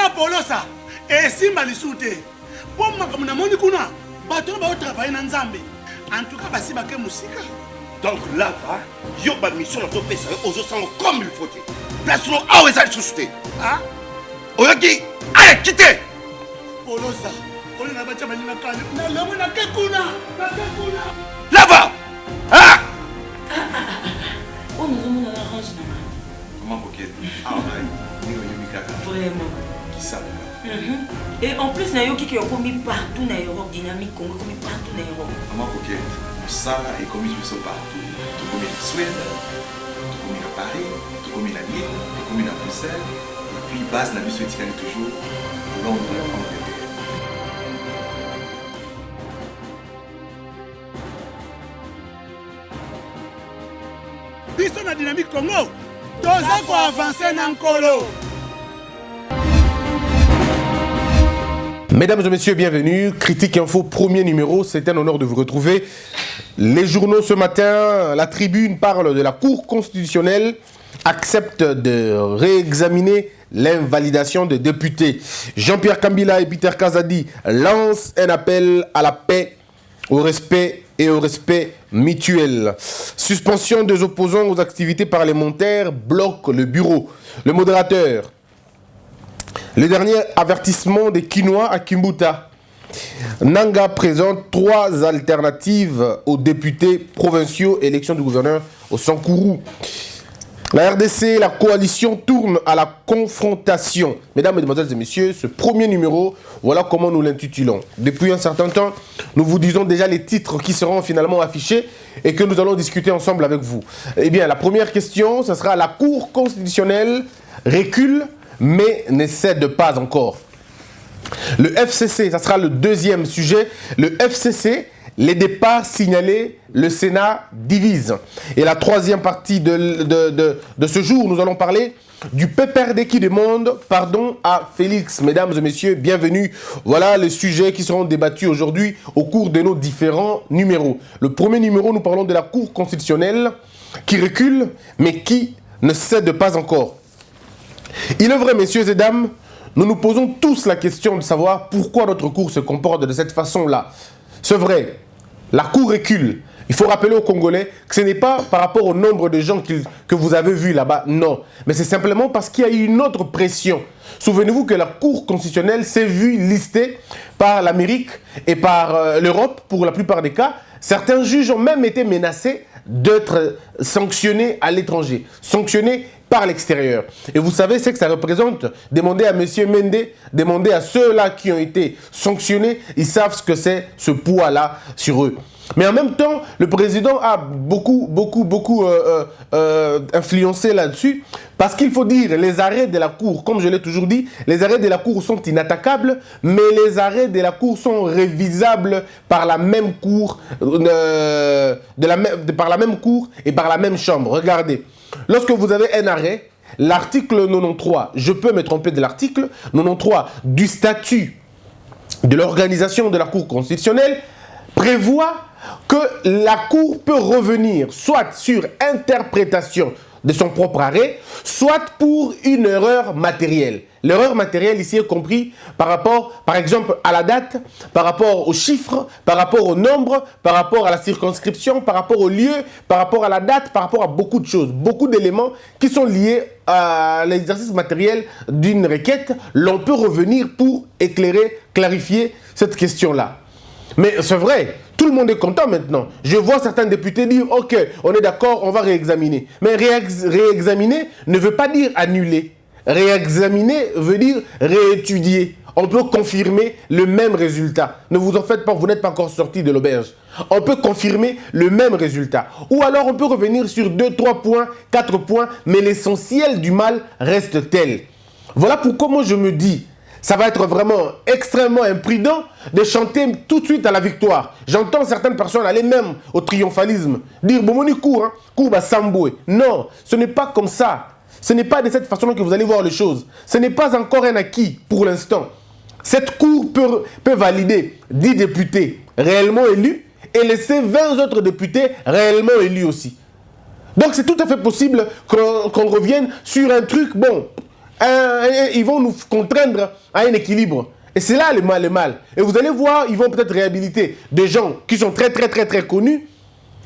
Polosa. Et si Malisute. Pour moi, comme on a kuna, bateau va travailler dans Nzambe. En tout cas, si baké musique. Donc là, va, yo ba mission na to pesa aux autres comme il faut. Place lo a weza susute. Ah? Oyoki, allez quitter. Polosa. On a battu ma ligne na lomo na kekuna. Na kekuna. Là-bas. Ah! Oh, nous avons un arrange. Comment Boket? Ah ouais. Vraiment. Qui ça? Et en plus, Nayoki qui est commis partout dans l'Europe, dynamique Congo, commis partout dans l'Europe. Comment Boket? Ça est commis partout. Tout commis en Suède, tout commis à Paris, tout commis à Lille, tout commis à Bruxelles. Et puis, base la mission est toujours Londres, en Angleterre. Biso na dynamique Congo. Toza ko avancer na nkolo. Mesdames et messieurs, bienvenue. Critique Info, premier numéro. C'est un honneur de vous retrouver. Les journaux ce matin, la Tribune parle de la Cour constitutionnelle, accepte de réexaminer l'invalidation des députés. Jean-Pierre Kambila et Peter Kazadi lancent un appel à la paix, au respect et au respect mutuel. Suspension des opposants aux activités parlementaires bloque le bureau. Le modérateur. Le dernier avertissement des Quinois à Kimbuta. Nanga présente 3 alternatives aux députés provinciaux, élection du gouverneur au Sankourou. La RDC, la coalition tourne à la confrontation. Mesdames, Mesdemoiselles et Messieurs, ce premier numéro, voilà comment nous l'intitulons. Depuis un certain temps, nous vous disons déjà les titres qui seront finalement affichés et que nous allons discuter ensemble avec vous. Eh bien, la première question, ce sera la Cour constitutionnelle recule, mais ne cède pas encore. Le FCC, ça sera le deuxième sujet. Le FCC, les départs signalés, le Sénat divise. Et la troisième partie de ce jour, nous allons parler du PPRD qui demande pardon à Félix. Mesdames et messieurs, bienvenue. Voilà les sujets qui seront débattus aujourd'hui au cours de nos différents numéros. Le premier numéro, nous parlons de la Cour constitutionnelle qui recule, mais qui ne cède pas encore. Il est vrai, messieurs et dames, nous nous posons tous la question de savoir pourquoi notre Cour se comporte de cette façon-là. C'est vrai, la Cour recule. Il faut rappeler aux Congolais que ce n'est pas par rapport au nombre de gens que vous avez vus là-bas, non. Mais c'est simplement parce qu'il y a eu une autre pression. Souvenez-vous que la Cour constitutionnelle s'est vue listée par l'Amérique et par l'Europe pour la plupart des cas. Certains juges ont même été menacés d'être sanctionnés à l'étranger, sanctionnés par l'extérieur. Et vous savez ce que ça représente? Demandez à M. Mende, demandez à ceux-là qui ont été sanctionnés, ils savent ce que c'est ce poids-là sur eux. Mais en même temps, le président a beaucoup influencé là-dessus, parce qu'il faut dire, les arrêts de la Cour, comme je l'ai toujours dit, les arrêts de la Cour sont inattaquables, mais les arrêts de la Cour sont révisables par la même Cour, par la même Cour et par la même Chambre. Regardez, lorsque vous avez un arrêt, l'article 93, je peux me tromper de l'article 93 du statut de l'organisation de la Cour constitutionnelle, prévoit que la Cour peut revenir soit sur interprétation de son propre arrêt, soit pour une erreur matérielle. L'erreur matérielle ici est comprise par rapport, par exemple, à la date, par rapport aux chiffres, par rapport au nombre, par rapport à la circonscription, par rapport au lieu, par rapport à la date, par rapport à beaucoup de choses, beaucoup d'éléments qui sont liés à l'exercice matériel d'une requête. L'on peut revenir pour éclairer, clarifier cette question-là. Mais c'est vrai, tout le monde est content maintenant. Je vois certains députés dire « Ok, on est d'accord, on va réexaminer ». Mais réexaminer ne veut pas dire annuler. Réexaminer veut dire réétudier. On peut confirmer le même résultat. Ne vous en faites pas, vous n'êtes pas encore sorti de l'auberge. On peut confirmer le même résultat. Ou alors on peut revenir sur 2, 3 points, 4 points, mais l'essentiel du mal reste tel. Voilà pourquoi moi je me dis, ça va être vraiment extrêmement imprudent de chanter tout de suite à la victoire. J'entends certaines personnes aller même au triomphalisme, dire « Bomoni court, court va Samboué ». Non, ce n'est pas comme ça. Ce n'est pas de cette façon que vous allez voir les choses. Ce n'est pas encore un acquis pour l'instant. Cette cour peut valider 10 députés réellement élus et laisser 20 autres députés réellement élus aussi. Donc c'est tout à fait possible qu'on revienne sur un truc, bon, ils vont nous contraindre à un équilibre. Et c'est là le mal. Et vous allez voir, ils vont peut-être réhabiliter des gens qui sont très connus.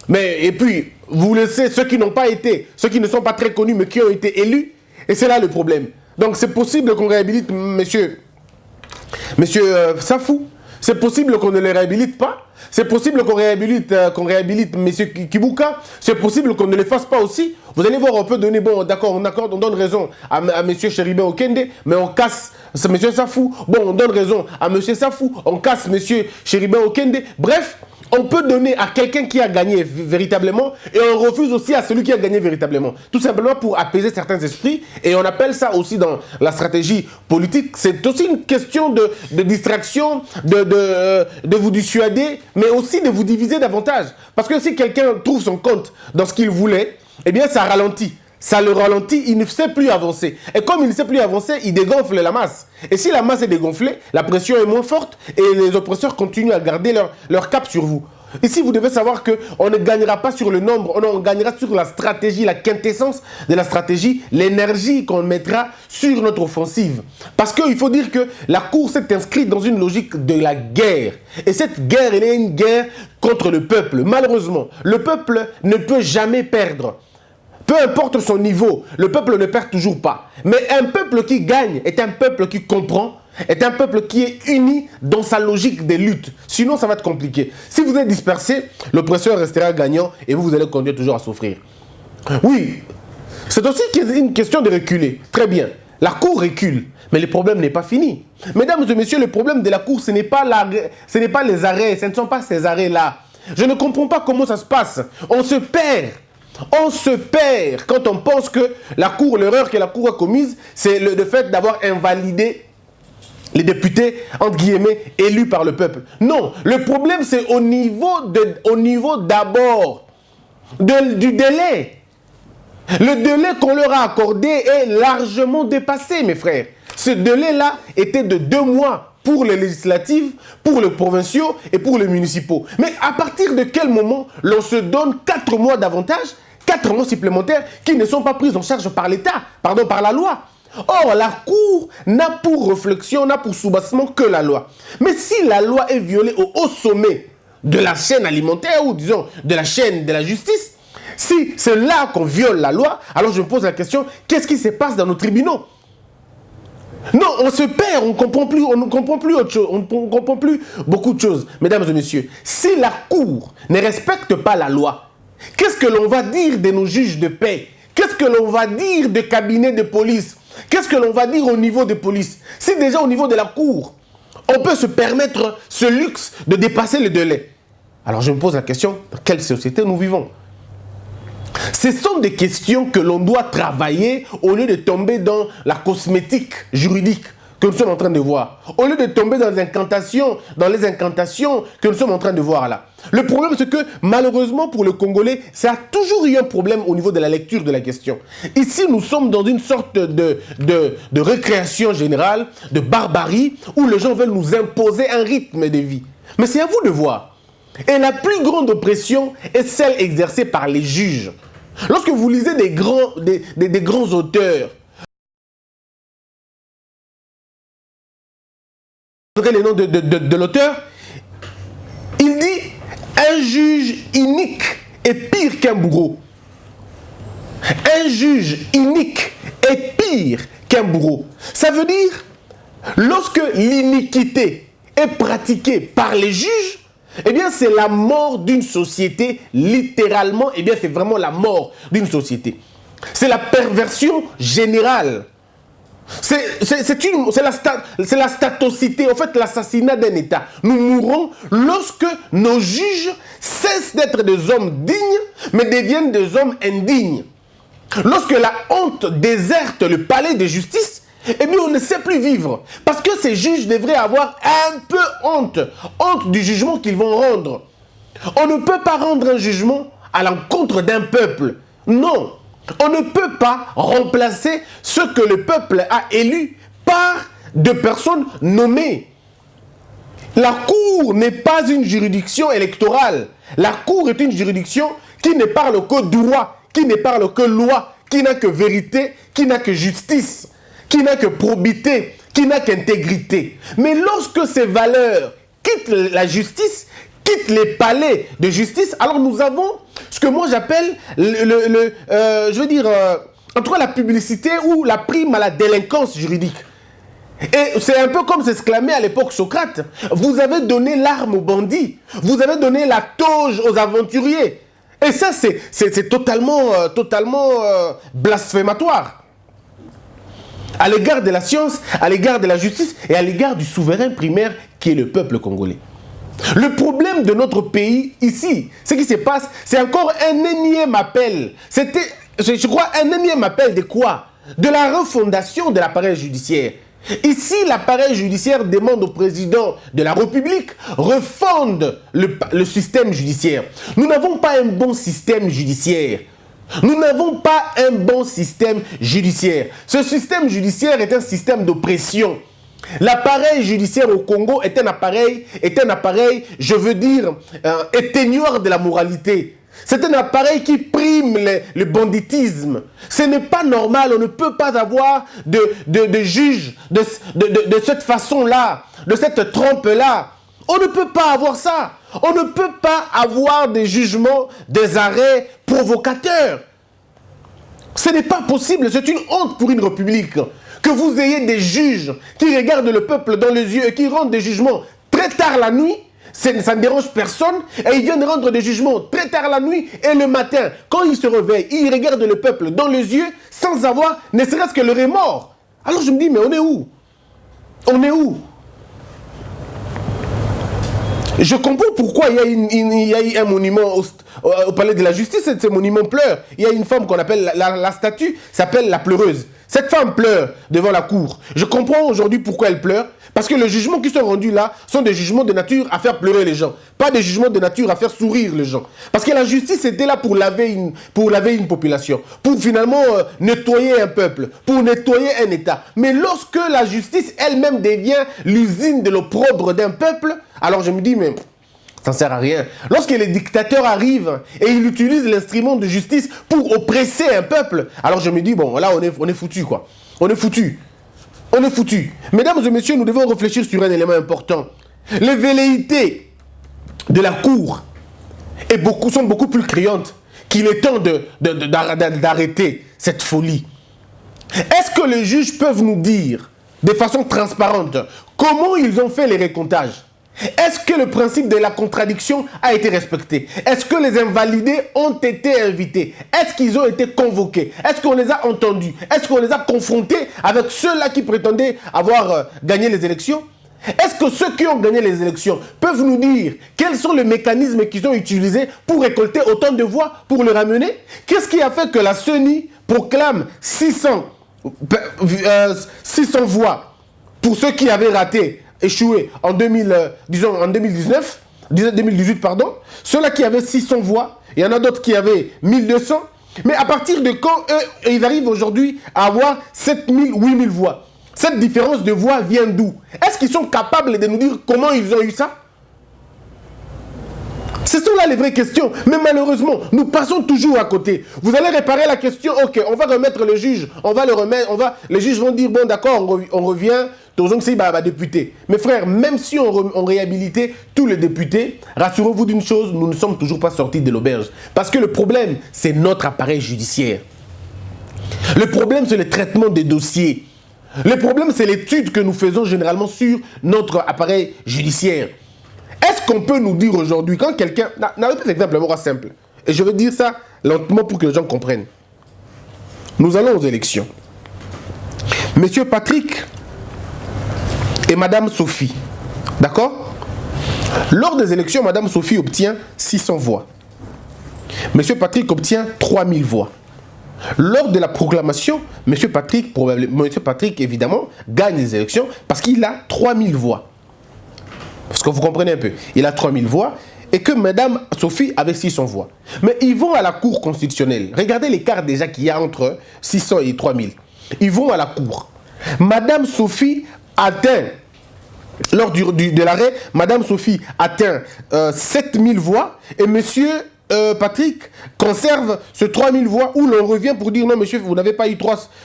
Mais, et puis, vous laissez ceux qui n'ont pas été, ceux qui ne sont pas très connus, mais qui ont été élus. Et c'est là le problème. Donc, c'est possible qu'on réhabilite monsieur Safou. C'est possible qu'on ne le réhabilite pas. C'est possible qu'on réhabilite M. Kibuka. C'est possible qu'on ne le fasse pas aussi. Vous allez voir, on peut donner, bon, d'accord, on donne raison à M. Chéribé Okende, mais on casse M. Safou. Bon, on donne raison à M. Safou, on casse M. Chéribé Okende. Bref, on peut donner à quelqu'un qui a gagné véritablement et on refuse aussi à celui qui a gagné véritablement. Tout simplement pour apaiser certains esprits. Et on appelle ça aussi dans la stratégie politique. C'est aussi une question de distraction, de vous dissuader, mais aussi de vous diviser davantage. Parce que si quelqu'un trouve son compte dans ce qu'il voulait, eh bien ça ralentit. Ça le ralentit, il ne sait plus avancer. Et comme il ne sait plus avancer, il dégonfle la masse. Et si la masse est dégonflée, la pression est moins forte et les oppresseurs continuent à garder leur cap sur vous. Ici, vous devez savoir qu'on ne gagnera pas sur le nombre, on gagnera sur la stratégie, la quintessence de la stratégie, l'énergie qu'on mettra sur notre offensive. Parce qu'il faut dire que la course est inscrite dans une logique de la guerre. Et cette guerre, elle est une guerre contre le peuple. Malheureusement, le peuple ne peut jamais perdre. Peu importe son niveau, le peuple ne perd toujours pas. Mais un peuple qui gagne est un peuple qui comprend, est un peuple qui est uni dans sa logique des luttes. Sinon, ça va être compliqué. Si vous êtes dispersé, l'oppresseur restera gagnant et vous allez conduire toujours à souffrir. Oui, c'est aussi une question de reculer. Très bien. La cour recule, mais le problème n'est pas fini. Mesdames et messieurs, le problème de la cour, ce n'est pas les arrêts, ce ne sont pas ces arrêts-là. Je ne comprends pas comment ça se passe. On se perd. On se perd quand on pense que l'erreur que la Cour a commise, c'est le fait d'avoir invalidé les députés, entre guillemets, élus par le peuple. Non, le problème c'est au niveau d'abord du délai. Le délai qu'on leur a accordé est largement dépassé, mes frères. Ce délai-là était de 2 mois pour les législatives, pour les provinciaux et pour les municipaux. Mais à partir de quel moment l'on se donne 4 mois d'avantage, 4 mois supplémentaires qui ne sont pas pris en charge par l'État, pardon, par la loi. Or, la Cour n'a pour réflexion, n'a pour soubassement que la loi. Mais si la loi est violée au haut sommet de la chaîne alimentaire ou disons de la chaîne de la justice, si c'est là qu'on viole la loi, alors je me pose la question, qu'est-ce qui se passe dans nos tribunaux? Non, on se perd, on ne comprend plus autre chose, on ne comprend plus beaucoup de choses. Mesdames et messieurs, si la Cour ne respecte pas la loi, qu'est-ce que l'on va dire de nos juges de paix? Qu'est-ce que l'on va dire des cabinets de police? Qu'est-ce que l'on va dire au niveau de police? Si déjà au niveau de la Cour, on peut se permettre ce luxe de dépasser le délai, alors je me pose la question, dans quelle société nous vivons? Ce sont des questions que l'on doit travailler au lieu de tomber dans la cosmétique juridique que nous sommes en train de voir. Au lieu de tomber dans les incantations que nous sommes en train de voir là. Le problème, c'est que malheureusement pour le Congolais, ça a toujours eu un problème au niveau de la lecture de la question. Ici, nous sommes dans une sorte de récréation générale, de barbarie, où les gens veulent nous imposer un rythme de vie. Mais c'est à vous de voir. Et la plus grande oppression est celle exercée par les juges. Lorsque vous lisez des grands auteurs, le nom de l'auteur, il dit un juge inique est pire qu'un bourreau. Un juge inique est pire qu'un bourreau. Ça veut dire, lorsque l'iniquité est pratiquée par les juges, eh bien, c'est la mort d'une société, littéralement, eh bien, c'est vraiment la mort d'une société. C'est la perversion générale. C'est la statocité, en fait, l'assassinat d'un État. Nous mourrons lorsque nos juges cessent d'être des hommes dignes, mais deviennent des hommes indignes. Lorsque la honte déserte le palais de justice, eh bien, on ne sait plus vivre. Parce que ces juges devraient avoir un peu honte. Honte du jugement qu'ils vont rendre. On ne peut pas rendre un jugement à l'encontre d'un peuple. Non. On ne peut pas remplacer ce que le peuple a élu par de personnes nommées. La Cour n'est pas une juridiction électorale. La Cour est une juridiction qui ne parle que droit, qui ne parle que loi, qui n'a que vérité, qui n'a que justice. qui n'a que probité, qui n'a qu'intégrité. Mais lorsque ces valeurs quittent la justice, quittent les palais de justice, alors nous avons ce que moi j'appelle, en tout cas la publicité ou la prime à la délinquance juridique. Et c'est un peu comme s'exclamait à l'époque Socrate. Vous avez donné l'arme aux bandits. Vous avez donné la toge aux aventuriers. Et ça, c'est totalement blasphématoire. À l'égard de la science, à l'égard de la justice et à l'égard du souverain primaire qui est le peuple congolais. Le problème de notre pays ici, ce qui se passe, c'est encore un énième appel. C'était, je crois, un énième appel de quoi? De la refondation de l'appareil judiciaire. Ici, l'appareil judiciaire demande au président de la République refonde le système judiciaire. Nous n'avons pas un bon système judiciaire. Nous n'avons pas un bon système judiciaire. Ce système judiciaire est un système d'oppression. L'appareil judiciaire au Congo est un appareil, je veux dire, éteignoir de la moralité. C'est un appareil qui prime le banditisme. Ce n'est pas normal, on ne peut pas avoir de juges de cette façon-là, de cette trompe-là. On ne peut pas avoir ça. On ne peut pas avoir des jugements, des arrêts provocateurs. Ce n'est pas possible, c'est une honte pour une république. Que vous ayez des juges qui regardent le peuple dans les yeux et qui rendent des jugements très tard la nuit. Ça ne dérange personne et ils viennent rendre des jugements très tard la nuit et le matin, quand ils se réveillent, ils regardent le peuple dans les yeux sans avoir ne serait-ce que le remords. Alors je me dis, mais on est où? On est où? Je comprends pourquoi il y a eu un monument au palais de la justice, ce monument pleure. Il y a une femme qu'on appelle, la statue s'appelle la pleureuse. Cette femme pleure devant la cour. Je comprends aujourd'hui pourquoi elle pleure. Parce que les jugements qui sont rendus là sont des jugements de nature à faire pleurer les gens. Pas des jugements de nature à faire sourire les gens. Parce que la justice était là pour laver une population. Pour finalement nettoyer un peuple. Pour nettoyer un État. Mais lorsque la justice elle-même devient l'usine de l'opprobre d'un peuple, alors je me dis, mais ça ne sert à rien. Lorsque les dictateurs arrivent et ils utilisent l'instrument de justice pour oppresser un peuple, alors je me dis, bon, là, on est foutu, quoi. On est foutu. On est foutu. Mesdames et messieurs, nous devons réfléchir sur un élément important. Les velléités de la cour sont beaucoup plus criantes qu'il est temps d'arrêter cette folie. Est-ce que les juges peuvent nous dire, de façon transparente, comment ils ont fait les recomptages? Est-ce que le principe de la contradiction a été respecté? Est-ce que les invalidés ont été invités? Est-ce qu'ils ont été convoqués? Est-ce qu'on les a entendus? Est-ce qu'on les a confrontés avec ceux-là qui prétendaient avoir gagné les élections? Est-ce que ceux qui ont gagné les élections peuvent nous dire quels sont les mécanismes qu'ils ont utilisés pour récolter autant de voix, pour le ramener? Qu'est-ce qui a fait que la CENI proclame 600 voix pour ceux qui avaient raté, échoué en 2018, pardon. Ceux-là qui avaient 600 voix, il y en a d'autres qui avaient 1200. Mais à partir de quand ils arrivent aujourd'hui à avoir 7000, 8000 voix? Cette différence de voix vient d'où? Est-ce qu'ils sont capables de nous dire comment ils ont eu ça? Ce sont là les vraies questions. Mais malheureusement, nous passons toujours à côté. Vous allez réparer la question, ok, on va remettre le juge, les juges vont dire, bon d'accord, on revient, député. Mais frères, même si on réhabilitait tous les députés, rassurez-vous d'une chose, nous ne sommes toujours pas sortis de l'auberge. Parce que le problème, c'est notre appareil judiciaire. Le problème, c'est le traitement des dossiers. Le problème, c'est l'étude que nous faisons généralement sur notre appareil judiciaire. Est-ce qu'on peut nous dire aujourd'hui, quand quelqu'un... N'avez pas l'exemple, un simple. Et je vais dire ça lentement pour que les gens comprennent. Nous allons aux élections. Monsieur Patrick et Madame Sophie, d'accord? Lors des élections, Madame Sophie obtient 600 voix. Monsieur Patrick obtient 3000 voix. Lors de la proclamation, Monsieur Patrick, évidemment, gagne les élections parce qu'il a 3000 voix. Parce que vous comprenez un peu, il a 3000 voix et que Madame Sophie avait 600 voix. Mais ils vont à la Cour constitutionnelle. Regardez l'écart déjà qu'il y a entre 600 et 3000. Ils vont à la Cour. Madame Sophie atteint, lors de l'arrêt, Madame Sophie atteint 7000 voix et Monsieur Patrick conserve ce 3000 voix où l'on revient pour dire non monsieur, vous n'avez pas eu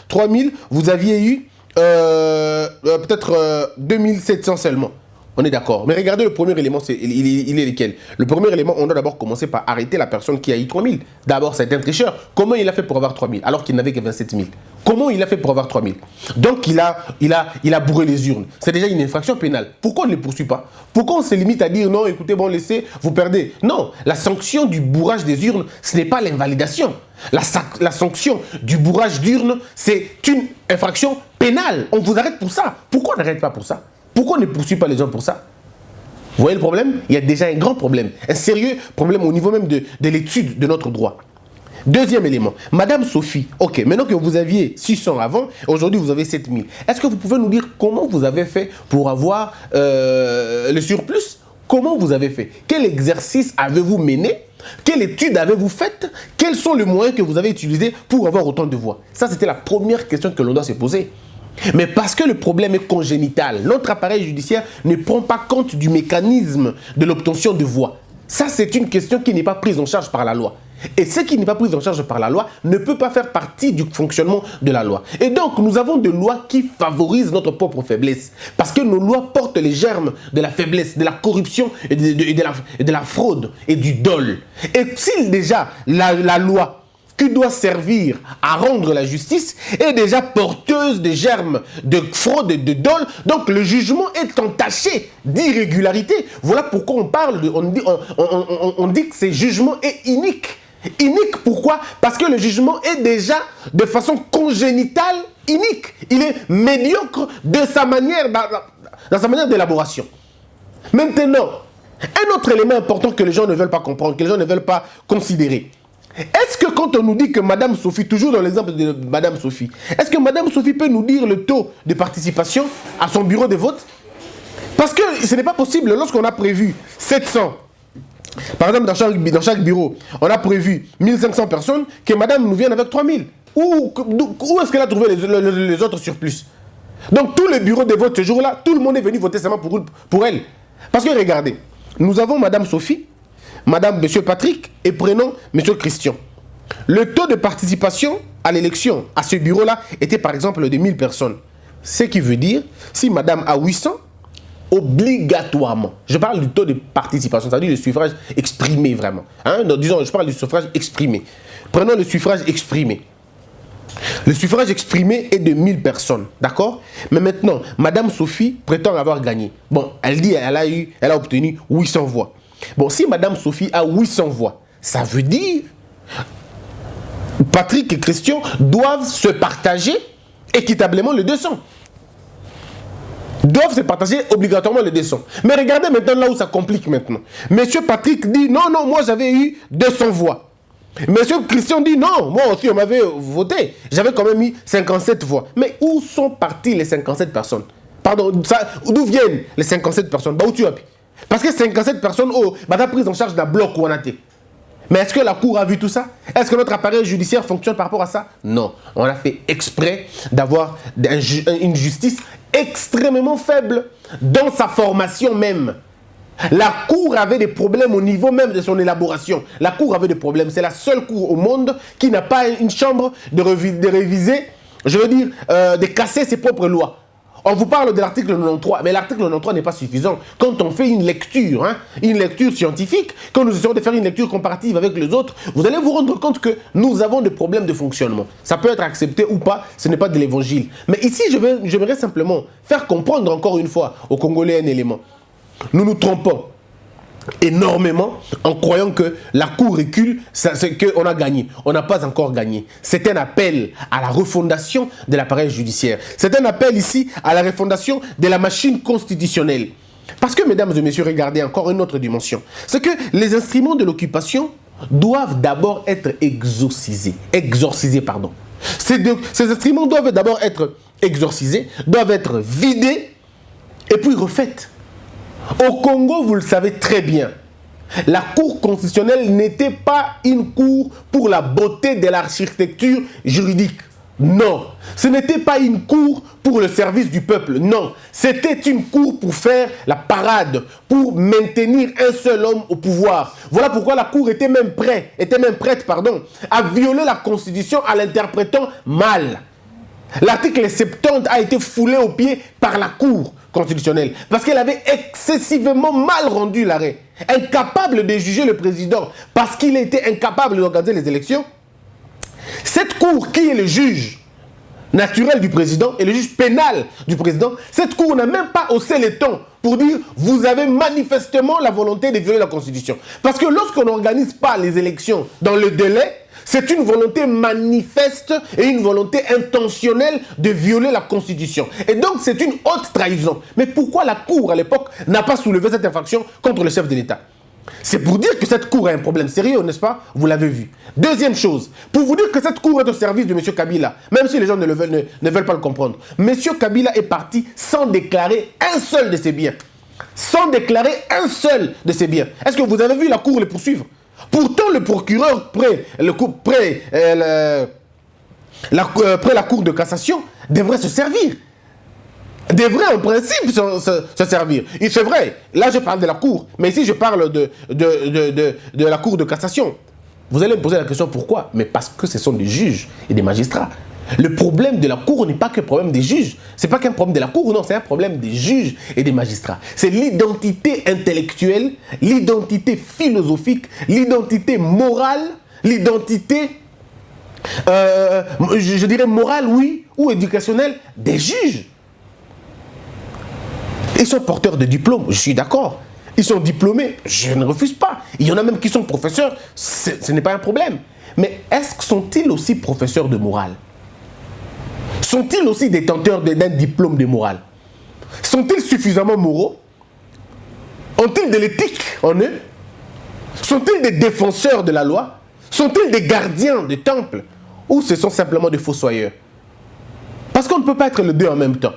3000, vous aviez eu peut-être 2700 seulement. On est d'accord. Mais regardez le premier élément, il est lequel? Le premier élément, on doit d'abord commencer par arrêter la personne qui a eu 3000. D'abord, c'est un tricheur. Comment il a fait pour avoir 3000 alors qu'il n'avait que 27 000? Comment il a fait pour avoir 3000? Donc, il a bourré les urnes. C'est déjà une infraction pénale. Pourquoi on ne les poursuit pas? Pourquoi on se limite à dire non, écoutez, bon, laissez, vous perdez? Non, la sanction du bourrage des urnes, ce n'est pas l'invalidation. La sanction du bourrage d'urnes, c'est une infraction pénale. On vous arrête pour ça. Pourquoi on n'arrête pas pour ça? Pourquoi on ne poursuit pas les gens pour ça? Vous voyez le problème? Il y a déjà un grand problème, un sérieux problème au niveau même de l'étude de notre droit. Deuxième élément, Madame Sophie, ok, maintenant que vous aviez 600 avant, aujourd'hui vous avez 7000. Est-ce que vous pouvez nous dire comment vous avez fait pour avoir le surplus? Comment vous avez fait? Quel exercice avez-vous mené? Quelle étude avez-vous faite? Quels sont les moyens que vous avez utilisés pour avoir autant de voix? Ça, c'était la première question que l'on doit se poser. Mais parce que le problème est congénital, notre appareil judiciaire ne prend pas compte du mécanisme de l'obtention de voix. Ça, c'est une question qui n'est pas prise en charge par la loi. Et ce qui n'est pas pris en charge par la loi ne peut pas faire partie du fonctionnement de la loi. Et donc, nous avons des lois qui favorisent notre propre faiblesse. Parce que nos lois portent les germes de la faiblesse, de la corruption et de la fraude et du dol. Et si déjà la loi qui doit servir à rendre la justice est déjà porteuse de germes de fraude et de dol, donc le jugement est entaché d'irrégularité. Voilà pourquoi on dit que ce jugement est inique. Inique, pourquoi? Parce que le jugement est déjà de façon congénitale inique. Il est médiocre de sa manière, dans sa manière d'élaboration. Maintenant, un autre élément important que les gens ne veulent pas comprendre, que les gens ne veulent pas considérer. Est-ce que quand on nous dit que Madame Sophie, toujours dans l'exemple de Madame Sophie, est-ce que Madame Sophie peut nous dire le taux de participation à son bureau de vote? Parce que ce n'est pas possible lorsqu'on a prévu 700. Par exemple, dans chaque bureau, on a prévu 1500 personnes, que Madame nous vienne avec 3000. Où est-ce qu'elle a trouvé les autres surplus? Donc, tous les bureaux de vote ce jour-là, tout le monde est venu voter seulement pour elle. Parce que regardez, nous avons Madame Sophie, Madame, Monsieur Patrick et prenons Monsieur Christian. Le taux de participation à l'élection à ce bureau-là était par exemple de 1000 personnes. Ce qui veut dire, si Madame a 800, obligatoirement, je parle du taux de participation, c'est-à-dire le suffrage exprimé vraiment. Donc, disons, je parle du suffrage exprimé. Prenons le suffrage exprimé. Le suffrage exprimé est de 1000 personnes, d'accord? Mais maintenant, Madame Sophie prétend avoir gagné. Bon, elle dit elle a obtenu 800 voix. Bon, si Madame Sophie a 800 voix, ça veut dire Patrick et Christian doivent se partager équitablement les 200. Doivent se partager obligatoirement les 200. Mais regardez maintenant là où ça complique maintenant. Monsieur Patrick dit non, moi j'avais eu 200 voix. Monsieur Christian dit non, moi aussi on m'avait voté. J'avais quand même eu 57 voix. Mais où sont parties les 57 personnes? Pardon, d'où viennent les 57 personnes? Bah où tu as pu? Parce que 57 personnes, t'as prise en charge d'un bloc où on a été. Mais est-ce que la Cour a vu tout ça? Est-ce que notre appareil judiciaire fonctionne par rapport à ça? Non. On a fait exprès d'avoir une justice extrêmement faible dans sa formation même. La Cour avait des problèmes au niveau même de son élaboration. La Cour avait des problèmes. C'est la seule Cour au monde qui n'a pas une chambre de réviser, je veux dire, de casser ses propres lois. On vous parle de l'article 93, mais l'article 93 n'est pas suffisant. Quand on fait une lecture scientifique, quand nous essayons de faire une lecture comparative avec les autres, vous allez vous rendre compte que nous avons des problèmes de fonctionnement. Ça peut être accepté ou pas, ce n'est pas de l'évangile. Mais ici, j'aimerais simplement faire comprendre encore une fois aux Congolais un élément. Nous nous trompons énormément en croyant que la Cour recule, c'est qu'on a gagné. On n'a pas encore gagné. C'est un appel à la refondation de l'appareil judiciaire. C'est un appel ici à la refondation de la machine constitutionnelle. Parce que, mesdames et messieurs, regardez encore une autre dimension. C'est que les instruments de l'occupation doivent d'abord être exorcisés. Ces instruments doivent d'abord être exorcisés, doivent être vidés et puis refaits. Au Congo, vous le savez très bien, la Cour constitutionnelle n'était pas une cour pour la beauté de l'architecture juridique. Non, ce n'était pas une cour pour le service du peuple. Non, c'était une cour pour faire la parade, pour maintenir un seul homme au pouvoir. Voilà pourquoi la Cour était même prête à violer la Constitution en l'interprétant mal. L'article 70 a été foulé aux pieds par la Cour constitutionnelle parce qu'elle avait excessivement mal rendu l'arrêt. Incapable de juger le président parce qu'il était incapable d'organiser les élections. Cette Cour qui est le juge naturel du président et le juge pénal du président, cette Cour n'a même pas haussé les tons pour dire vous avez manifestement la volonté de violer la Constitution. Parce que lorsqu'on n'organise pas les élections dans le délai, c'est une volonté manifeste et une volonté intentionnelle de violer la Constitution. Et donc c'est une haute trahison. Mais pourquoi la Cour à l'époque n'a pas soulevé cette infraction contre le chef de l'État? C'est pour dire que cette Cour a un problème sérieux, n'est-ce pas? Vous l'avez vu. Deuxième chose, pour vous dire que cette Cour est au service de M. Kabila, même si les gens ne veulent pas le comprendre. M. Kabila est parti sans déclarer un seul de ses biens. Sans déclarer un seul de ses biens. Est-ce que vous avez vu la Cour le poursuivre? Pourtant, le procureur près la Cour de cassation devrait se servir. Devrait en principe se servir. Et c'est vrai, là je parle de la Cour, mais ici je parle de la Cour de cassation. Vous allez me poser la question pourquoi? Mais parce que ce sont des juges et des magistrats. Le problème de la Cour n'est pas qu'un problème des juges. Ce n'est pas qu'un problème de la Cour, non, c'est un problème des juges et des magistrats. C'est l'identité intellectuelle, l'identité philosophique, l'identité morale, l'identité, je dirais morale, oui, ou éducationnelle des juges. Ils sont porteurs de diplômes, je suis d'accord. Ils sont diplômés, je ne refuse pas. Il y en a même qui sont professeurs, ce n'est pas un problème. Mais sont-ils aussi professeurs de morale? Sont-ils aussi détenteurs d'un diplôme de morale? Sont-ils suffisamment moraux? Ont-ils de l'éthique en eux? Sont-ils des défenseurs de la loi? Sont-ils des gardiens des temples? Ou ce sont simplement des fossoyeurs? Parce qu'on ne peut pas être les deux en même temps.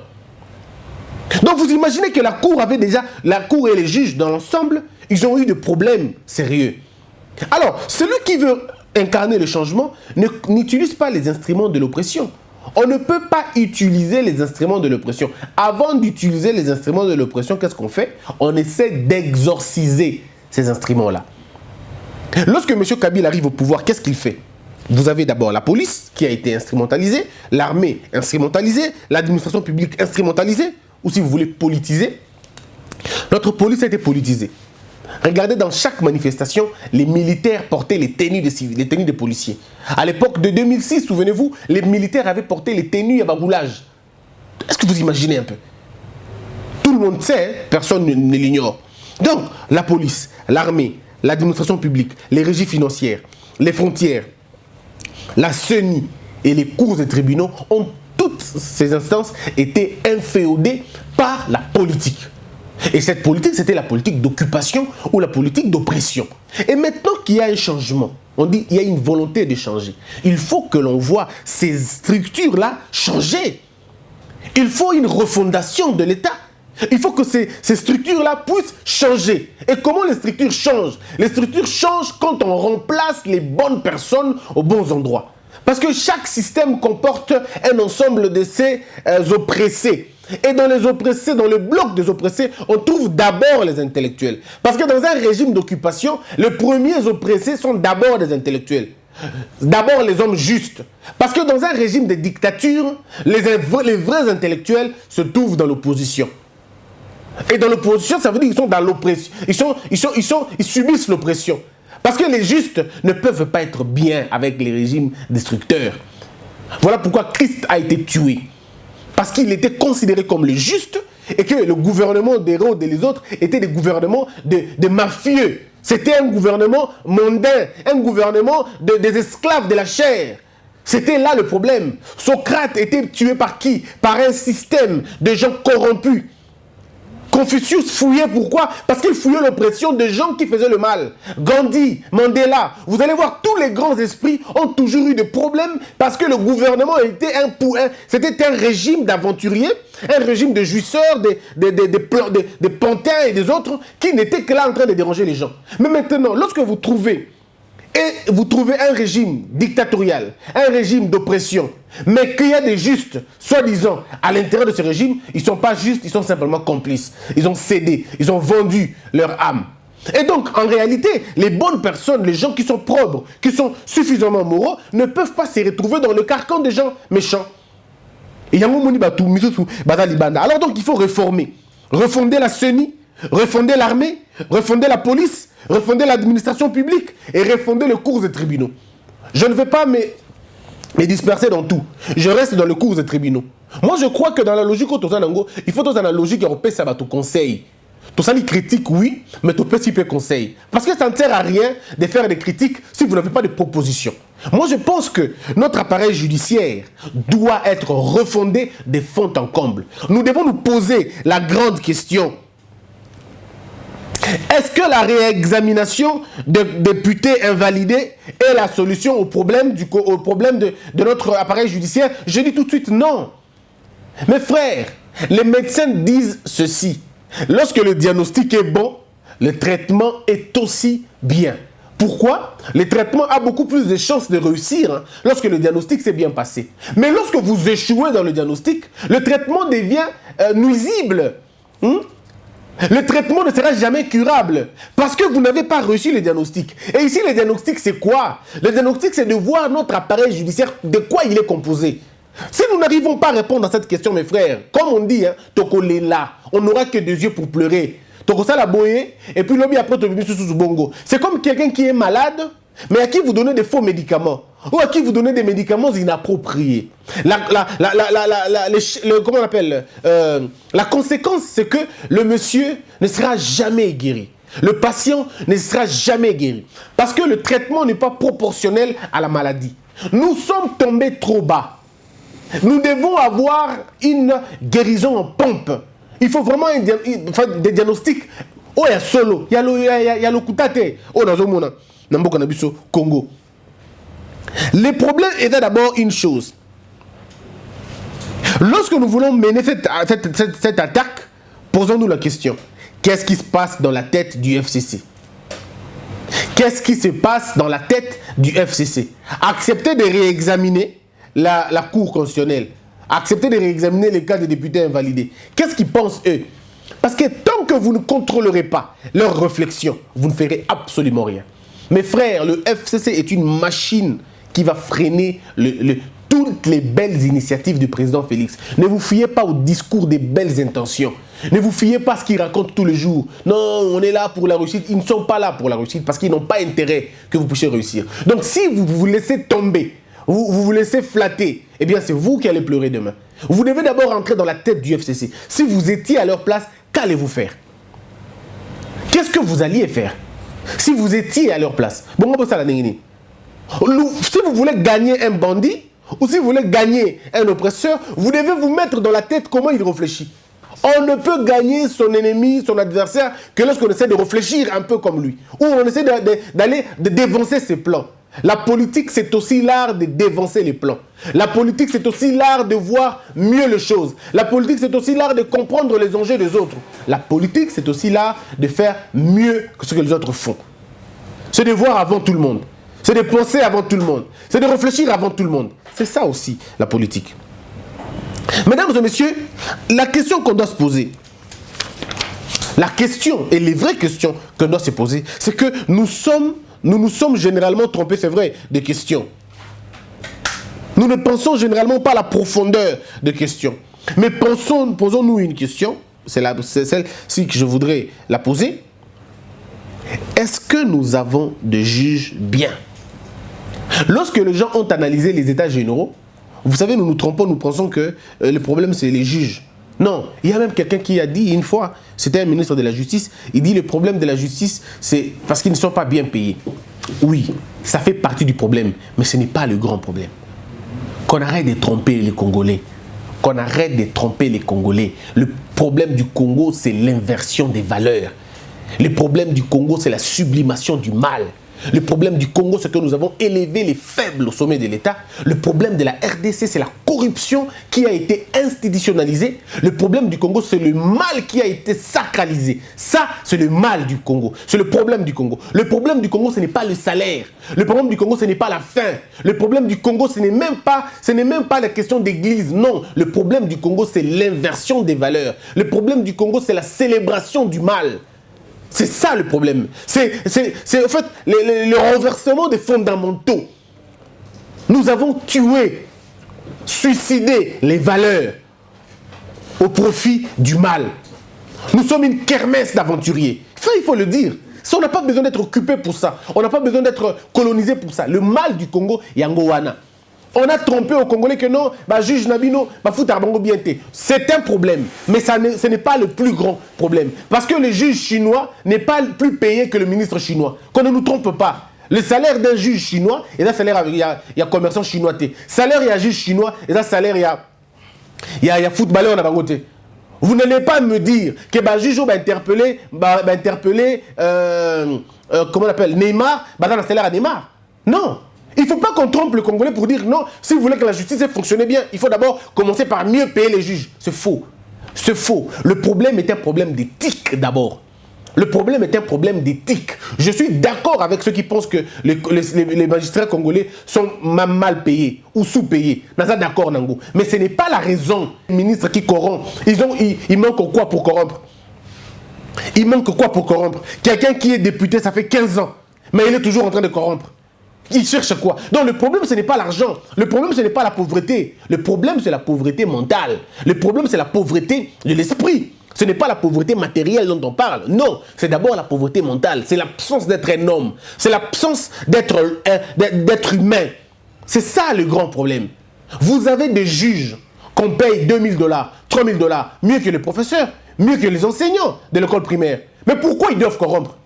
Donc vous imaginez que la Cour avait déjà, la Cour et les juges dans l'ensemble, ils ont eu des problèmes sérieux. Alors, celui qui veut incarner le changement n'utilise pas les instruments de l'oppression. On ne peut pas utiliser les instruments de l'oppression. Avant d'utiliser les instruments de l'oppression, qu'est-ce qu'on fait? On essaie d'exorciser ces instruments-là. Lorsque M. Kabila arrive au pouvoir, qu'est-ce qu'il fait? Vous avez d'abord la police qui a été instrumentalisée, l'armée instrumentalisée, l'administration publique instrumentalisée, ou si vous voulez politisée. Notre police a été politisée. Regardez, dans chaque manifestation, les militaires portaient les tenues de civils, les tenues de policiers. À l'époque de 2006, souvenez-vous, les militaires avaient porté les tenues à baboulage. Est-ce que vous imaginez un peu? Tout le monde sait, personne ne l'ignore. Donc, la police, l'armée, l'administration publique, les régies financières, les frontières, la CENI et les cours et tribunaux ont toutes ces instances été inféodées par la politique. Et cette politique, c'était la politique d'occupation ou la politique d'oppression. Et maintenant qu'il y a un changement, on dit qu'il y a une volonté de changer. Il faut que l'on voit ces structures-là changer. Il faut une refondation de l'État. Il faut que ces structures-là puissent changer. Et comment les structures changent? Les structures changent quand on remplace les bonnes personnes aux bons endroits. Parce que chaque système comporte un ensemble de ces oppressés. Et dans les oppressés, dans le bloc des oppressés, on trouve d'abord les intellectuels. Parce que dans un régime d'occupation, les premiers oppressés sont d'abord des intellectuels. D'abord les hommes justes. Parce que dans un régime de dictature, les vrais intellectuels se trouvent dans l'opposition. Et dans l'opposition, ça veut dire qu'ils sont dans l'oppression. Ils subissent l'oppression. Parce que les justes ne peuvent pas être bien avec les régimes destructeurs. Voilà pourquoi Christ a été tué. Parce qu'il était considéré comme le juste et que le gouvernement d'Hérode et les autres étaient des gouvernements de mafieux. C'était un gouvernement mondain, un gouvernement des esclaves de la chair. C'était là le problème. Socrate était tué par qui? Par un système de gens corrompus. Confucius fouillait, pourquoi? Parce qu'il fouillait l'oppression de gens qui faisaient le mal. Gandhi, Mandela, vous allez voir, tous les grands esprits ont toujours eu des problèmes parce que le gouvernement était c'était un régime d'aventuriers, un régime de jouisseurs, des pantins et des autres qui n'étaient que là en train de déranger les gens. Mais maintenant, lorsque vous trouvez un régime dictatorial, un régime d'oppression, mais qu'il y a des justes, soi-disant, à l'intérieur de ce régime, ils ne sont pas justes, ils sont simplement complices. Ils ont cédé, ils ont vendu leur âme. Et donc, en réalité, les bonnes personnes, les gens qui sont probes, qui sont suffisamment moraux, ne peuvent pas se retrouver dans le carcan des gens méchants. Et yango moni batu misusu bata libanda. Alors donc il faut réformer. Refonder la CENI, refonder l'armée, refonder la police, refonder l'administration publique et refonder les cours et tribunaux. Je ne vais pas me disperser dans tout. Je reste dans les cours et tribunaux. Moi, je crois que dans la logique, il faut dans la logique européenne, ça va te conseiller. Tout ça, les critiques, oui, mais tu peux pas conseil. Parce que ça ne sert à rien de faire des critiques si vous n'avez pas de propositions. Moi, je pense que notre appareil judiciaire doit être refondé de fond en comble. Nous devons nous poser la grande question. Est-ce que la réexamination de députés invalidés est la solution au problème de notre appareil judiciaire? Je dis tout de suite non. Mes frères, les médecins disent ceci. Lorsque le diagnostic est bon, le traitement est aussi bien. Pourquoi? Le traitement a beaucoup plus de chances de réussir lorsque le diagnostic s'est bien passé. Mais lorsque vous échouez dans le diagnostic, le traitement devient nuisible. Le traitement ne sera jamais curable parce que vous n'avez pas reçu le diagnostic. Et ici, le diagnostic, c'est quoi? Le diagnostic, c'est de voir notre appareil judiciaire, de quoi il est composé. Si nous n'arrivons pas à répondre à cette question, mes frères, comme on dit, on n'aura que des yeux pour pleurer. Et puis l'objet après, c'est comme quelqu'un qui est malade, mais à qui vous donnez des faux médicaments. Ou à qui vous donnez des médicaments inappropriés. Comment on appelle la conséquence, c'est que le monsieur ne sera jamais guéri. Le patient ne sera jamais guéri. Parce que le traitement n'est pas proportionnel à la maladie. Nous sommes tombés trop bas. Nous devons avoir une guérison en pompe. Il faut vraiment des diagnostics. Oh, il y a solo. Il y a le kutate. Oh, dans le monde. Congo. Le problème est d'abord une chose. Lorsque nous voulons mener cette attaque, posons-nous la question. Qu'est-ce qui se passe dans la tête du FCC? Qu'est-ce qui se passe dans la tête du FCC? Accepter de réexaminer la Cour constitutionnelle. Accepter de réexaminer les cas des députés invalidés. Qu'est-ce qu'ils pensent, eux? Parce que tant que vous ne contrôlerez pas leurs réflexions, vous ne ferez absolument rien. Mes frères, le FCC est une machine qui va freiner toutes les belles initiatives du président Félix. Ne vous fiez pas au discours des belles intentions. Ne vous fiez pas à ce qu'ils racontent tous les jours. Non, on est là pour la réussite. Ils ne sont pas là pour la réussite parce qu'ils n'ont pas intérêt que vous puissiez réussir. Donc si vous vous laissez tomber, vous laissez flatter, eh bien c'est vous qui allez pleurer demain. Vous devez d'abord entrer dans la tête du FCC. Si vous étiez à leur place, qu'allez-vous faire? Qu'est-ce que vous alliez faire si vous étiez à leur place? Bon, si vous voulez gagner un bandit, ou si vous voulez gagner un oppresseur, vous devez vous mettre dans la tête comment il réfléchit. On ne peut gagner son ennemi, son adversaire, que lorsqu'on essaie de réfléchir un peu comme lui. Ou on essaie d'aller dévancer ses plans. La politique, c'est aussi l'art de dévancer les plans. La politique, c'est aussi l'art de voir mieux les choses. La politique, c'est aussi l'art de comprendre les enjeux des autres. La politique, c'est aussi l'art de faire mieux que ce que les autres font. C'est de voir avant tout le monde. C'est de penser avant tout le monde. C'est de réfléchir avant tout le monde. C'est ça aussi, la politique. Mesdames et messieurs, la question qu'on doit se poser, la question et les vraies questions qu'on doit se poser, c'est que nous nous sommes généralement trompés, c'est vrai, des questions. Nous ne pensons généralement pas à la profondeur des questions. Mais posons-nous une question, c'est celle-ci que je voudrais la poser. Est-ce que nous avons des juges bien? Lorsque les gens ont analysé les états généraux, vous savez, nous nous trompons, nous pensons que le problème c'est les juges. Non, il y a même quelqu'un qui a dit une fois, c'était un ministre de la Justice, il dit le problème de la justice, c'est parce qu'ils ne sont pas bien payés. Oui, ça fait partie du problème, mais ce n'est pas le grand problème. Qu'on arrête de tromper les Congolais. Qu'on arrête de tromper les Congolais. Le problème du Congo, c'est l'inversion des valeurs. Le problème du Congo, c'est la sublimation du mal. Le problème du Congo, c'est que nous avons élevé les faibles au sommet de l'État. Le problème de la RDC, c'est la corruption qui a été institutionnalisée. Le problème du Congo, c'est le mal qui a été sacralisé. Ça, c'est le mal du Congo. C'est le problème du Congo. Le problème du Congo, ce n'est pas le salaire. Le problème du Congo, ce n'est pas la faim. Le problème du Congo, ce n'est même pas la question d'église. Non, le problème du Congo, c'est l'inversion des valeurs. Le problème du Congo, c'est la célébration du mal. C'est ça le problème. C'est en fait le renversement des fondamentaux. Nous avons tué suicider les valeurs au profit du mal. Nous sommes une kermesse d'aventuriers. Ça, il faut le dire. Ça, on n'a pas besoin d'être occupé pour ça. On n'a pas besoin d'être colonisé pour ça. Le mal du Congo, Yangowana. On a trompé aux Congolais que non, bah, juge Nabino, bah, fout Arbango bien. C'est un problème, mais ce n'est pas le plus grand problème. Parce que le juge chinois n'est pas plus payé que le ministre chinois. Qu'on ne nous trompe pas. Le salaire d'un juge chinois, et là, salaire, il y a commerçant chinois. Salaire, il y a juge chinois, et là, salaire, il y a footballeur en Abango. Vous n'allez pas me dire que bah, juge va interpeller, comment on appelle, Neymar, bah, dans le salaire à Neymar. Non. Il ne faut pas qu'on trompe le Congolais pour dire non, si vous voulez que la justice fonctionne bien, il faut d'abord commencer par mieux payer les juges. C'est faux. C'est faux. Le problème est un problème d'éthique d'abord. Le problème est un problème d'éthique. Je suis d'accord avec ceux qui pensent que les magistrats congolais sont mal payés ou sous-payés. D'accord, Nango. Mais ce n'est pas la raison. Les ministres qui corrompent, ils manquent quoi pour corrompre? Il manque quoi pour corrompre? Quelqu'un qui est député, ça fait 15 ans, mais il est toujours en train de corrompre. Il cherche quoi? Donc le problème, ce n'est pas l'argent. Le problème, ce n'est pas la pauvreté. Le problème, c'est la pauvreté mentale. Le problème, c'est la pauvreté de l'esprit. Ce n'est pas la pauvreté matérielle dont on parle. Non, c'est d'abord la pauvreté mentale. C'est l'absence d'être un homme. C'est l'absence d'être humain. C'est ça le grand problème. Vous avez des juges qu'on paye $2000, $3000, mieux que les professeurs, mieux que les enseignants de l'école primaire. Mais pourquoi ils doivent corrompre?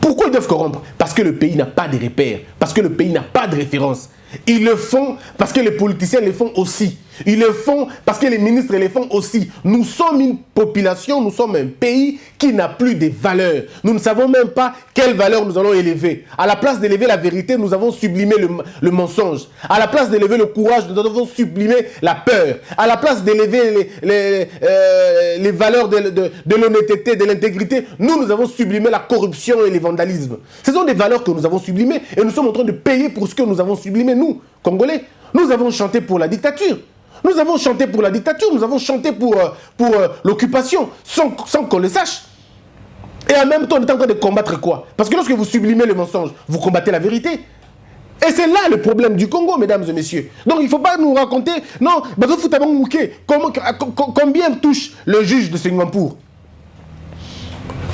Pourquoi ils doivent corrompre? Parce que le pays n'a pas de repères, parce que le pays n'a pas de référence. Ils le font parce que les politiciens le font aussi. Ils le font parce que les ministres le font aussi. Nous sommes une population, nous sommes un pays qui n'a plus de valeurs. Nous ne savons même pas quelles valeurs nous allons élever. À la place d'élever la vérité, nous avons sublimé le mensonge. À la place d'élever le courage, nous avons sublimé la peur. À la place d'élever les valeurs de l'honnêteté, de l'intégrité, nous avons sublimé la corruption et le vandalisme. Ce sont des valeurs que nous avons sublimées et nous sommes en train de payer pour ce que nous avons sublimé, nous, Congolais. Nous avons chanté pour la dictature. Nous avons chanté pour la dictature, nous avons chanté pour l'occupation, sans qu'on le sache. Et en même temps, on est en train de combattre quoi? Parce que lorsque vous sublimez le mensonge, vous combattez la vérité. Et c'est là le problème du Congo, mesdames et messieurs. Donc il ne faut pas nous raconter, non, combien touche le juge de Singapour?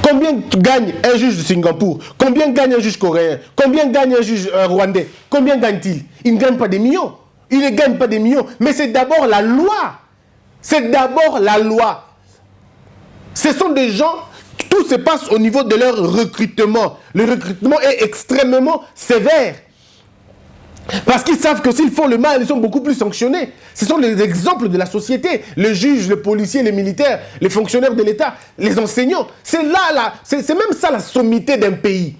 Combien gagne un juge de Singapour? Combien gagne un juge coréen? Combien gagne un juge rwandais? Combien gagne-t-il? Il ne gagne pas des millions. Il ne gagne pas des millions, mais c'est d'abord la loi. C'est d'abord la loi. Ce sont des gens, tout se passe au niveau de leur recrutement. Le recrutement est extrêmement sévère. Parce qu'ils savent que s'ils font le mal, ils sont beaucoup plus sanctionnés. Ce sont les exemples de la société. Le juge, le policier, les militaires, les fonctionnaires de l'État, les enseignants. C'est même ça la sommité d'un pays.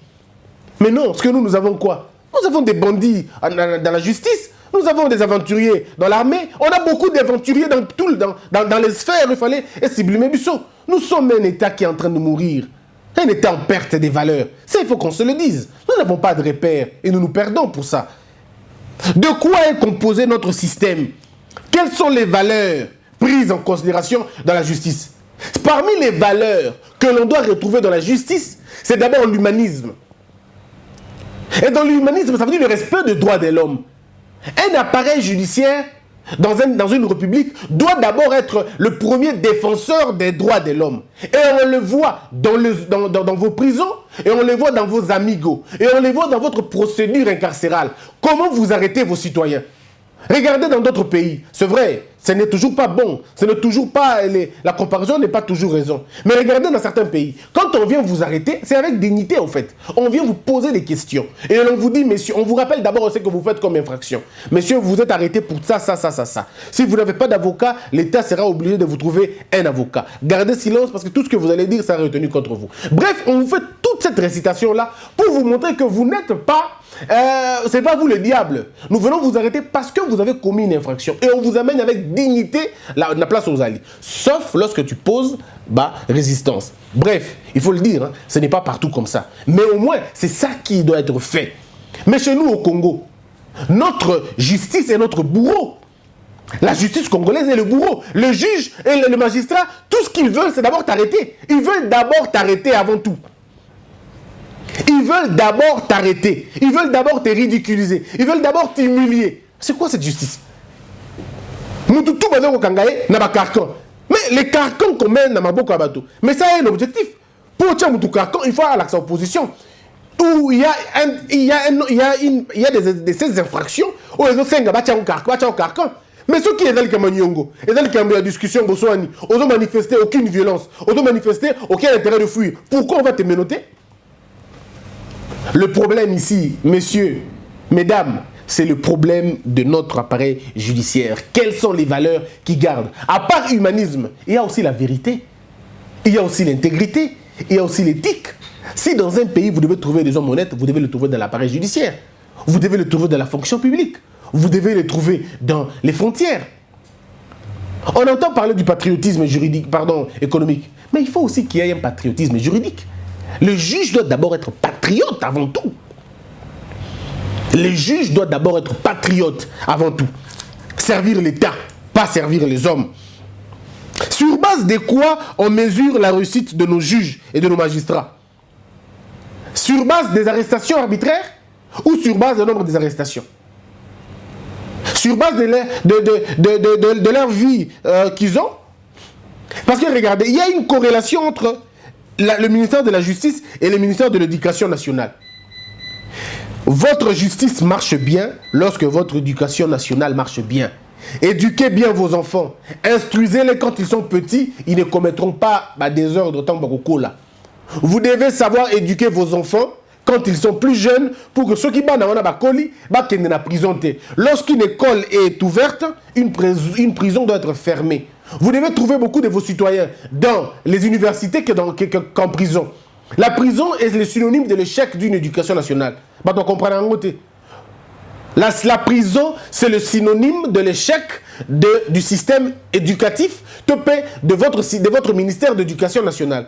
Mais non, ce que nous avons quoi? Nous avons des bandits dans la justice. Nous avons des aventuriers dans l'armée. On a beaucoup d'aventuriers dans les sphères. Il fallait sublimer du saut. Nous sommes un État qui est en train de mourir. Un État en perte des valeurs. Ça, il faut qu'on se le dise. Nous n'avons pas de repères et nous nous perdons pour ça. De quoi est composé notre système? Quelles sont les valeurs prises en considération dans la justice? Parmi les valeurs que l'on doit retrouver dans la justice, c'est d'abord l'humanisme. Et dans l'humanisme, ça veut dire le respect des droits de l'homme. Un appareil judiciaire dans une république doit d'abord être le premier défenseur des droits de l'homme. Et on le voit dans vos prisons, et on le voit dans vos amigos, et on le voit dans votre procédure incarcérale. Comment vous arrêtez vos citoyens? Regardez dans d'autres pays, c'est vrai, ce n'est toujours pas bon, ce n'est toujours pas, la comparaison n'est pas toujours raison. Mais regardez dans certains pays, quand on vient vous arrêter, c'est avec dignité en fait. On vient vous poser des questions. Et on vous dit, messieurs, on vous rappelle d'abord ce que vous faites comme infraction. Messieurs, vous êtes arrêtés pour ça. Si vous n'avez pas d'avocat, l'État sera obligé de vous trouver un avocat. Gardez silence parce que tout ce que vous allez dire sera retenu contre vous. Bref, on vous fait toute cette récitation-là pour vous montrer que vous n'êtes pas... c'est pas vous le diable. Nous venons vous arrêter parce que vous avez commis une infraction. Et on vous amène avec dignité la place aux alliés. Sauf lorsque tu poses résistance. Bref, il faut le dire, hein, ce n'est pas partout comme ça. Mais au moins, c'est ça qui doit être fait. Mais chez nous au Congo, notre justice est notre bourreau. La justice congolaise est le bourreau. Le juge et le magistrat, tout ce qu'ils veulent, c'est d'abord t'arrêter. Ils veulent d'abord t'arrêter avant tout. Ils veulent d'abord t'arrêter. Ils veulent d'abord te ridiculiser. Ils veulent d'abord t'humilier. C'est quoi cette justice? Mutu tout bazo kangaye na ba carcan. Mais les carcans qu'on mène dans ma boca bateau. Mais ça est l'objectif. Pour tiens mutu carcan, il faut aller à l'opposition. Où il y a ces infractions où les autres sont carcan. Mais ceux qui sont dans le Kamanyongo, et dans la discussion, ils ont manifesté aucune violence, ils ont manifesté aucun intérêt de fuir. Pourquoi on va te menotter? Le problème ici, messieurs, mesdames, c'est le problème de notre appareil judiciaire. Quelles sont les valeurs qui gardent? À part l'humanisme, il y a aussi la vérité, il y a aussi l'intégrité, il y a aussi l'éthique. Si dans un pays, vous devez trouver des hommes honnêtes, vous devez le trouver dans l'appareil judiciaire. Vous devez le trouver dans la fonction publique. Vous devez le trouver dans les frontières. On entend parler du patriotisme juridique, économique. Mais il faut aussi qu'il y ait un patriotisme juridique. Le juge doit d'abord être patriote avant tout. Le juge doit d'abord être patriote avant tout. Servir l'État, pas servir les hommes. Sur base de quoi on mesure la réussite de nos juges et de nos magistrats? Sur base des arrestations arbitraires ou sur base du nombre des arrestations? Sur base de leur vie qu'ils ont? Parce que regardez, il y a une corrélation entre le ministère de la Justice et le ministère de l'Éducation nationale. Votre justice marche bien lorsque votre éducation nationale marche bien. Éduquez bien vos enfants. Instruisez-les quand ils sont petits. Ils ne commettront pas des heures de temps. Vous devez savoir éduquer vos enfants quand ils sont plus jeunes pour que ceux qui sont dans la prison. Lorsqu'une école est ouverte, une prison doit être fermée. Vous devez trouver beaucoup de vos citoyens dans les universités qu'en prison. La prison est le synonyme de l'échec d'une éducation nationale. La prison, c'est le synonyme de l'échec du système éducatif de votre ministère d'éducation nationale.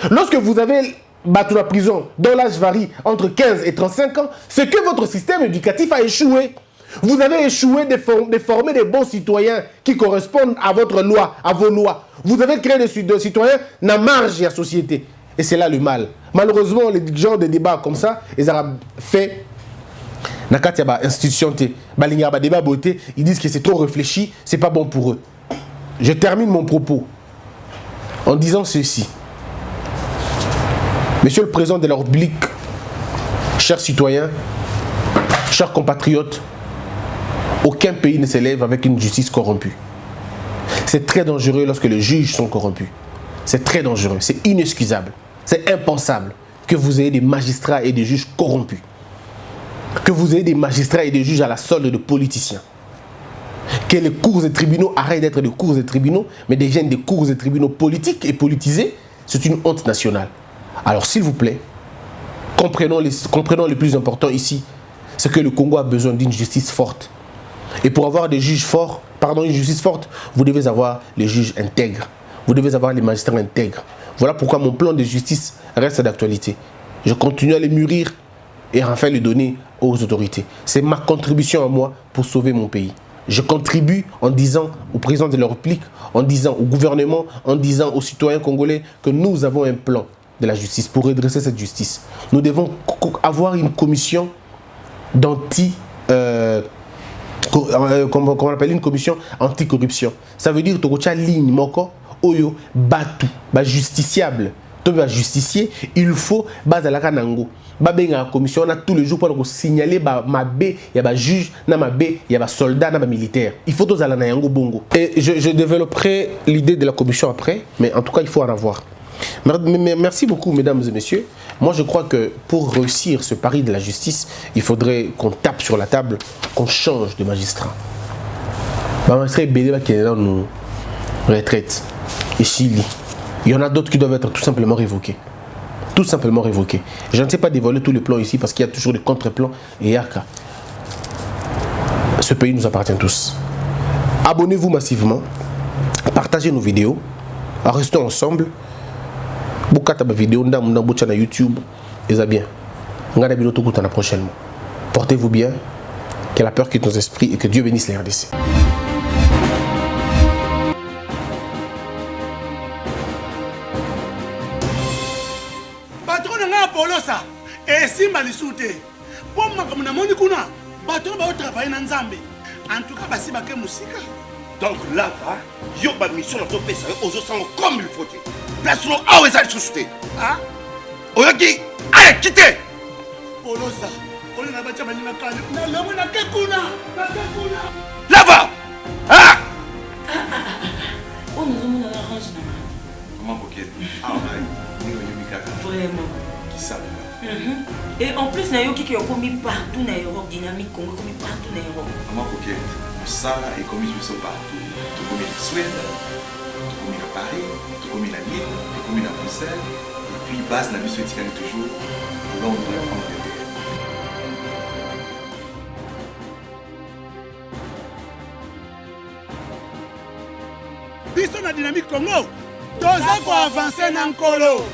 Lorsque vous avez battu la prison, dont l'âge varie entre 15 et 35 ans, c'est que votre système éducatif a échoué. Vous avez échoué de former des bons citoyens qui correspondent à votre loi, à vos lois. Vous avez créé des citoyens dans la marge de la société. Et c'est là le mal. Malheureusement, les gens de débats comme ça, ils ont fait institution, ils disent que c'est trop réfléchi, c'est pas bon pour eux. Je termine mon propos en disant ceci. Monsieur le Président de la République, chers citoyens, chers compatriotes, aucun pays ne s'élève avec une justice corrompue. C'est très dangereux lorsque les juges sont corrompus. C'est très dangereux, c'est inexcusable, c'est impensable que vous ayez des magistrats et des juges corrompus. Que vous ayez des magistrats et des juges à la solde de politiciens. Que les cours et tribunaux arrêtent d'être des cours et tribunaux, mais deviennent des cours et tribunaux politiques et politisés. C'est une honte nationale. Alors s'il vous plaît, comprenons le plus important ici, c'est que le Congo a besoin d'une justice forte. Et pour avoir des juges forts, une justice forte, vous devez avoir les juges intègres. Vous devez avoir les magistrats intègres. Voilà pourquoi mon plan de justice reste d'actualité. Je continue à les mûrir et enfin le donner aux autorités. C'est ma contribution à moi pour sauver mon pays. Je contribue en disant au président de la République, en disant au gouvernement, en disant aux citoyens congolais que nous avons un plan de la justice pour redresser cette justice. Nous devons avoir une commission comment on appelle, une commission anticorruption. Ça veut dire que tu as une ligne oyo batu ba justiciable to ba justicier, il faut bazalaka nango ba benga commission na tous les jours pour signaler ba mabe ya ba juge na mabe ya ba soldat na ba militaire. Il faut tozala na yango bongo. Et je développerai l'idée de la commission après, mais en tout cas il faut en avoir. Merci beaucoup mesdames et messieurs. Moi je crois que pour réussir ce pari de la justice, il faudrait qu'on tape sur la table, qu'on change de magistrat. Ba magistrat belé ba qui est dans nos retraites. Et Chili. Il y en a d'autres qui doivent être tout simplement révoqués. Tout simplement révoqués. Je ne sais pas dévoiler tous les plans ici parce qu'il y a toujours des contre-plans et yaka. Ce pays nous appartient tous. Abonnez-vous massivement. Partagez nos vidéos. Restons ensemble. Boukata ma vidéo ndam na YouTube. Et ça bien. Ngada bilo tout la prochainement. Portez-vous bien. Que la peur quitte nos esprits et que Dieu bénisse les RDC. Polosa et simba lisute pour makamuna moni kuna bato ba travailler na nzambe en tout cas basi ba ke musika Donc Lava, yo ba mission na topesa yo ozosango comme il faut. Place no awa ezali susute. Ah, Oyoki, allez, quittez. Olosa. Oli na bacha bani na kale. Na lomo na kekuna. Na kekuna. Lava. Ah! Oh, nous avons un orange. Comment coquette? Ah, ouais. Vraiment. Qui ça? Et en plus, Nayoki qui est commis partout dans l'Europe, dynamique Congo, commis partout dans l'Europe. Comment coquette? Ça est commis partout. Tout comme en Suède, tout comme à Paris, tout comme à Lille, tout comme à Bruxelles. Et puis, base la mission est toujours Londres, Angleterre. Biso na dynamique Congo. Toza ko avancer na nkolo.